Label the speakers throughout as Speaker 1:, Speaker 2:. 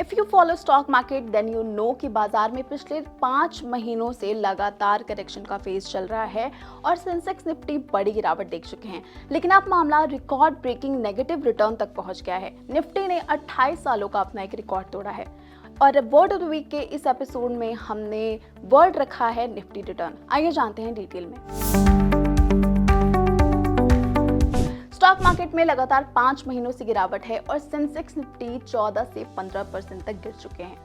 Speaker 1: If you follow stock market then you know कि बाजार में पिछले 5 महीनों से लगातार करेक्शन का फेज चल रहा है और सेंसेक्स निफ्टी बड़ी गिरावट देख चुके हैं। लेकिन अब मामला रिकॉर्ड ब्रेकिंग नेगेटिव रिटर्न तक पहुंच गया है। निफ्टी ने 28 सालों का अपना एक रिकॉर्ड तोड़ा है और वर्ड ऑफ द वीक के इस एपिसोड में हमने वर्ड रखा है निफ्टी रिटर्न। आइए जानते हैं डिटेल में। स्टॉक मार्केट में लगातार 5 महीनों से गिरावट है और सेंसेक्स निफ्टी 14 से 15% तक गिर चुके हैं।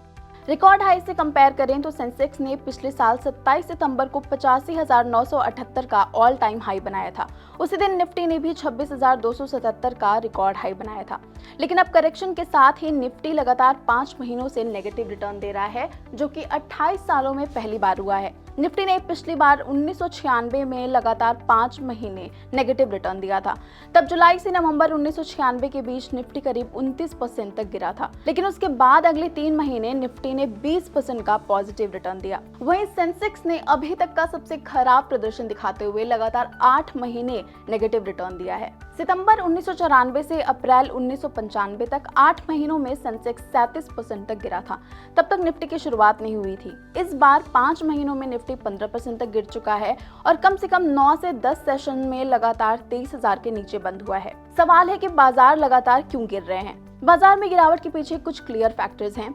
Speaker 1: रिकॉर्ड हाई से कंपेयर करें तो सेंसेक्स ने पिछले साल 27 सितंबर को 85,978 का ऑल टाइम हाई बनाया था। उसी दिन निफ्टी ने भी 26,277 का रिकॉर्ड हाई बनाया था। लेकिन अब करेक्शन के साथ ही निफ्टी लगातार 5 महीनों से नेगेटिव रिटर्न दे रहा है, जो कि 28 सालों में पहली बार हुआ है। निफ्टी ने पिछली बार 1996 में लगातार 5 महीने नेगेटिव रिटर्न दिया था। तब जुलाई से नवंबर 1996 के बीच निफ्टी करीब 29% तक गिरा था, लेकिन उसके बाद अगले 3 महीने निफ्टी ने 20% का पॉजिटिव रिटर्न दिया। वहीं सेंसेक्स ने अभी तक का सबसे खराब प्रदर्शन दिखाते हुए लगातार 8 महीने नेगेटिव रिटर्न दिया है। सितंबर 1994 से अप्रैल 1995 तक 8 महीनों में सेंसेक्स 37% तक गिरा था। तब तक निफ्टी की शुरुआत नहीं हुई थी। इस बार 5 महीनों में निफ्टी 15% तक गिर चुका है और कम से कम 9 से 10 सेशन में लगातार 23,000 के नीचे बंद हुआ है। सवाल है कि बाजार लगातार क्यों गिर रहे हैं? बाजार में गिरावट के पीछे कुछ क्लियर फैक्टर्स हैं।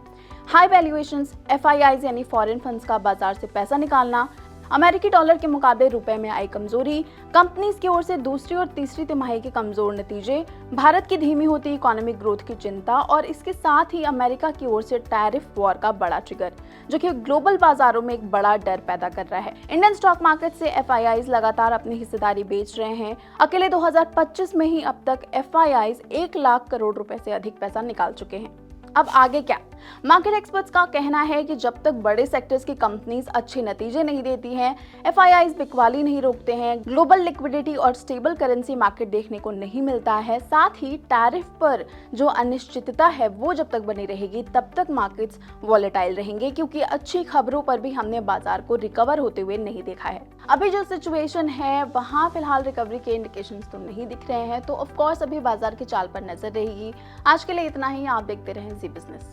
Speaker 1: हाई वैल्यूएशंस, FIIs यानी फॉरेन फंड्स का बाजार से पैसा निकालना, अमेरिकी डॉलर के मुकाबले रुपए में आई कमजोरी, कंपनीज की ओर से दूसरी और तीसरी तिमाही के कमजोर नतीजे, भारत की धीमी होती इकोनॉमिक ग्रोथ की चिंता और इसके साथ ही अमेरिका की ओर से टैरिफ वॉर का बड़ा ट्रिगर, जो कि ग्लोबल बाजारों में एक बड़ा डर पैदा कर रहा है। इंडियन स्टॉक मार्केट से FIIs लगातार अपनी हिस्सेदारी बेच रहे हैं। अकेले 2025 में ही अब तक FIIs 1 लाख करोड़ रुपए से अधिक पैसा निकाल चुके हैं। अब आगे क्या? मार्केट एक्सपर्ट्स का कहना है कि जब तक बड़े सेक्टर्स की कंपनीज अच्छे नतीजे नहीं देती हैं, FIIs बिकवाली नहीं रोकते हैं, ग्लोबल लिक्विडिटी और स्टेबल करेंसी मार्केट देखने को नहीं मिलता है, साथ ही टैरिफ पर जो अनिश्चितता है वो जब तक बनी रहेगी तब तक मार्केट्स वॉलेटाइल रहेंगे, क्योंकि अच्छी खबरों पर भी हमने बाजार को रिकवर होते हुए नहीं देखा है। अभी जो सिचुएशन है वहाँ फिलहाल रिकवरी के इंडिकेशंस तो नहीं दिख रहे हैं, तो ऑफ कोर्स अभी बाजार की चाल पर नजर रहेगी। आज के लिए इतना ही। आप देखते रहें जी बिजनेस।